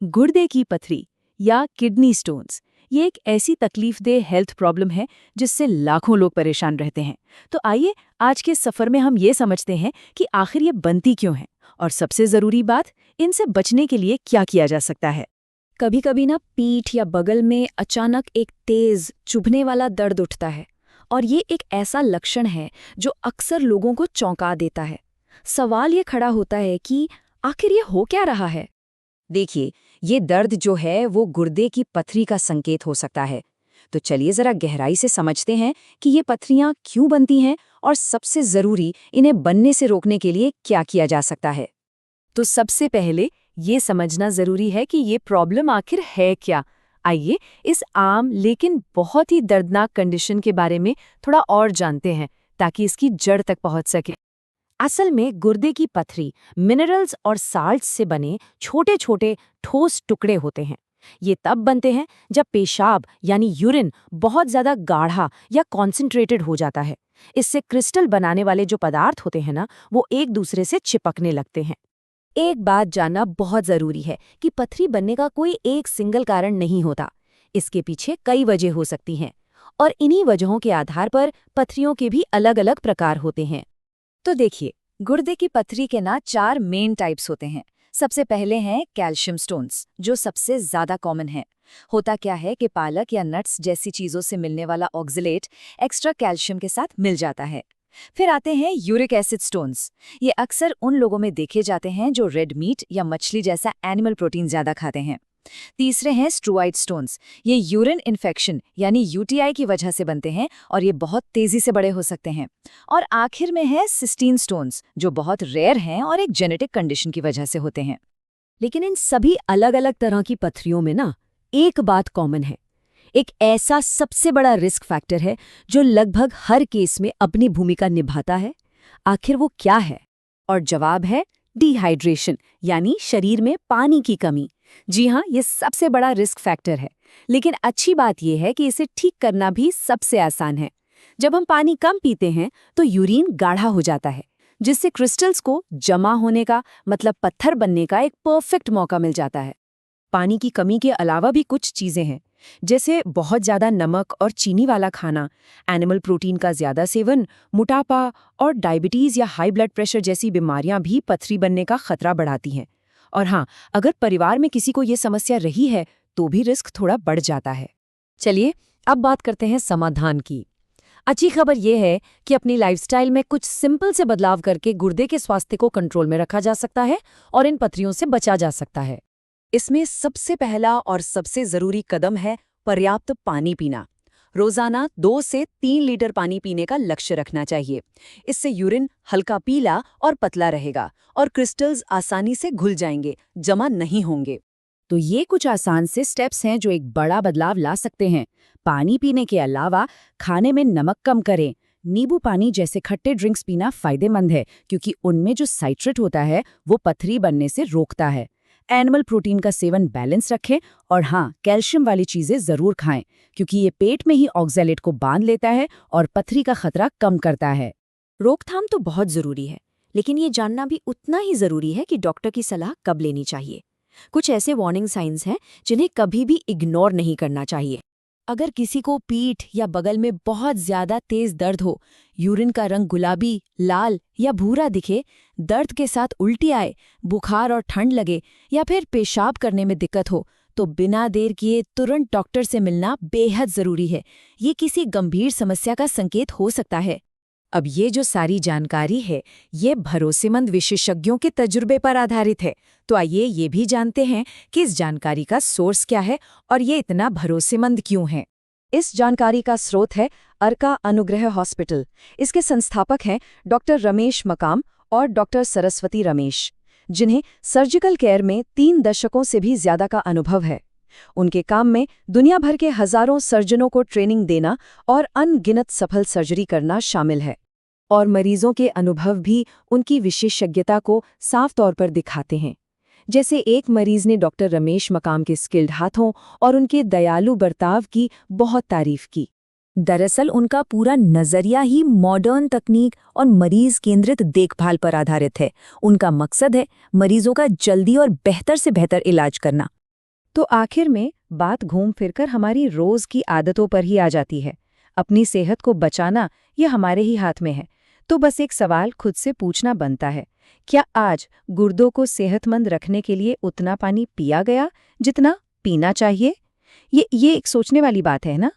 गुर्दे की पथरी या किडनी स्टोन्स ये एक ऐसी तकलीफदेह हेल्थ प्रॉब्लम है जिससे लाखों लोग परेशान रहते हैं। तो आइए आज के सफर में हम ये समझते हैं कि आखिर ये बनती क्यों है और सबसे जरूरी बात, इनसे बचने के लिए क्या किया जा सकता है। कभी कभी ना पीठ या बगल में अचानक एक तेज चुभने वाला दर्द उठता है और ये एक ऐसा लक्षण है जो अक्सर लोगों को चौंका देता है। सवाल ये खड़ा होता है कि आखिर ये हो क्या रहा है। देखिए, ये दर्द जो है वो गुर्दे की पथरी का संकेत हो सकता है। तो चलिए जरा गहराई से समझते हैं कि ये पथरियां क्यों बनती हैं और सबसे जरूरी, इन्हें बनने से रोकने के लिए क्या किया जा सकता है। तो सबसे पहले ये समझना जरूरी है कि ये प्रॉब्लम आखिर है क्या। आइए इस आम लेकिन बहुत ही दर्दनाक कंडीशन के बारे में थोड़ा और जानते हैं ताकि इसकी जड़ तक पहुंच सके। असल में गुर्दे की पथरी मिनरल्स और साल्ट्स से बने छोटे छोटे ठोस टुकड़े होते हैं। ये तब बनते हैं जब पेशाब यानी यूरिन बहुत ज्यादा गाढ़ा या कॉन्सेंट्रेटेड हो जाता है। इससे क्रिस्टल बनाने वाले जो पदार्थ होते हैं ना, वो एक दूसरे से चिपकने लगते हैं। एक बात जानना बहुत जरूरी है कि पथरी बनने का कोई एक सिंगल कारण नहीं होता। इसके पीछे कई वजह हो सकती हैं और इन्हीं वजहों के आधार पर पथरियों के भी अलग अलग प्रकार होते हैं। तो देखिए, गुर्दे की पथरी के ना 4 मेन टाइप्स होते हैं। सबसे पहले हैं कैल्शियम स्टोन्स, जो सबसे ज्यादा कॉमन है। होता क्या है कि पालक या नट्स जैसी चीजों से मिलने वाला ऑक्सलेट एक्स्ट्रा कैल्शियम के साथ मिल जाता है। फिर आते हैं यूरिक एसिड स्टोन्स। ये अक्सर उन लोगों में देखे जाते हैं जो रेड मीट या मछली जैसा एनिमल प्रोटीन ज्यादा खाते हैं। तीसरे हैं स्ट्रूआइड स्टोन्स। ये यूरिन इन्फेक्शन यानी यूटीआई की वजह से बनते हैं और ये बहुत तेजी से बड़े हो सकते हैं। और आखिर में है सिस्टीन स्टोन्स, जो बहुत रेयर हैं और एक जेनेटिक कंडीशन की वजह से होते हैं। लेकिन इन सभी अलग अलग तरह की पथरियों में ना एक बात कॉमन है। एक ऐसा सबसे बड़ा रिस्क फैक्टर है जो लगभग हर केस में अपनी भूमिका निभाता है। आखिर वो क्या है? और जवाब है डिहाइड्रेशन, यानी शरीर में पानी की कमी। जी हाँ, ये सबसे बड़ा रिस्क फैक्टर है। लेकिन अच्छी बात यह है कि इसे ठीक करना भी सबसे आसान है। जब हम पानी कम पीते हैं तो यूरिन गाढ़ा हो जाता है, जिससे क्रिस्टल्स को जमा होने का मतलब पत्थर बनने का एक परफेक्ट मौका मिल जाता है। पानी की कमी के अलावा भी कुछ चीजें हैं, जैसे बहुत ज्यादा नमक और चीनी वाला खाना, एनिमल प्रोटीन का ज्यादा सेवन, मोटापा और डायबिटीज या हाई ब्लड प्रेशर जैसी बीमारियां भी पथरी बनने का खतरा बढ़ाती हैं। और हाँ, अगर परिवार में किसी को ये समस्या रही है तो भी रिस्क थोड़ा बढ़ जाता है। चलिए अब बात करते हैं समाधान की। अच्छी खबर यह है कि अपनी लाइफस्टाइल में कुछ सिंपल से बदलाव करके गुर्दे के स्वास्थ्य को कंट्रोल में रखा जा सकता है और इन पथरियों से बचा जा सकता है। इसमें सबसे पहला और सबसे जरूरी कदम है पर्याप्त पानी पीना। रोजाना 2 से 3 लीटर पानी पीने का लक्ष्य रखना चाहिए। इससे यूरिन हल्का पीला और पतला रहेगा और क्रिस्टल्स आसानी से घुल जाएंगे, जमा नहीं होंगे। तो ये कुछ आसान से स्टेप्स हैं जो एक बड़ा बदलाव ला सकते हैं। पानी पीने के अलावा खाने में नमक कम करें। नींबू पानी जैसे खट्टे ड्रिंक्स पीना फायदेमंद है क्योंकि उनमें जो साइट्रेट होता है वो पथरी बनने से रोकता है। एनिमल प्रोटीन का सेवन बैलेंस रखें और हाँ, कैल्शियम वाली चीजें जरूर खाएं क्योंकि ये पेट में ही ऑक्सलेट को बांध लेता है और पथरी का खतरा कम करता है। रोकथाम तो बहुत जरूरी है, लेकिन ये जानना भी उतना ही जरूरी है कि डॉक्टर की सलाह कब लेनी चाहिए। कुछ ऐसे वार्निंग साइंस हैं जिन्हें कभी भी इग्नोर नहीं करना चाहिए। अगर किसी को पीठ या बगल में बहुत ज्यादा तेज दर्द हो, यूरिन का रंग गुलाबी, लाल या भूरा दिखे, दर्द के साथ उल्टी आए, बुखार और ठंड लगे या फिर पेशाब करने में दिक्कत हो, तो बिना देर किए तुरंत डॉक्टर से मिलना बेहद जरूरी है। ये किसी गंभीर समस्या का संकेत हो सकता है। अब ये जो सारी जानकारी है, ये भरोसेमंद विशेषज्ञों के तजुर्बे पर आधारित है। तो आइए ये भी जानते हैं कि इस जानकारी का सोर्स क्या है और ये इतना भरोसेमंद क्यों है। इस जानकारी का स्रोत है अर्का अनुग्रह हॉस्पिटल। इसके संस्थापक हैं डॉक्टर रमेश मकाम और डॉक्टर सरस्वती रमेश, जिन्हें सर्जिकल केयर में 3 दशकों से भी ज्यादा का अनुभव है। उनके काम में दुनिया भर के हजारों सर्जनों को ट्रेनिंग देना और अनगिनत सफल सर्जरी करना शामिल है। और मरीजों के अनुभव भी उनकी विशेषज्ञता को साफ तौर पर दिखाते हैं। जैसे एक मरीज ने डॉक्टर रमेश मकाम के स्किल्ड हाथों और उनके दयालु बर्ताव की बहुत तारीफ की। दरअसल उनका पूरा नजरिया ही मॉडर्न तकनीक और मरीज केंद्रित देखभाल पर आधारित है। उनका मकसद है मरीजों का जल्दी और बेहतर से बेहतर इलाज करना। तो आखिर में बात घूम फिरकर हमारी रोज की आदतों पर ही आ जाती है। अपनी सेहत को बचाना ये हमारे ही हाथ में है। तो बस एक सवाल खुद से पूछना बनता है, क्या आज गुर्दों को सेहतमंद रखने के लिए उतना पानी पिया गया जितना पीना चाहिए? ये एक सोचने वाली बात है ना?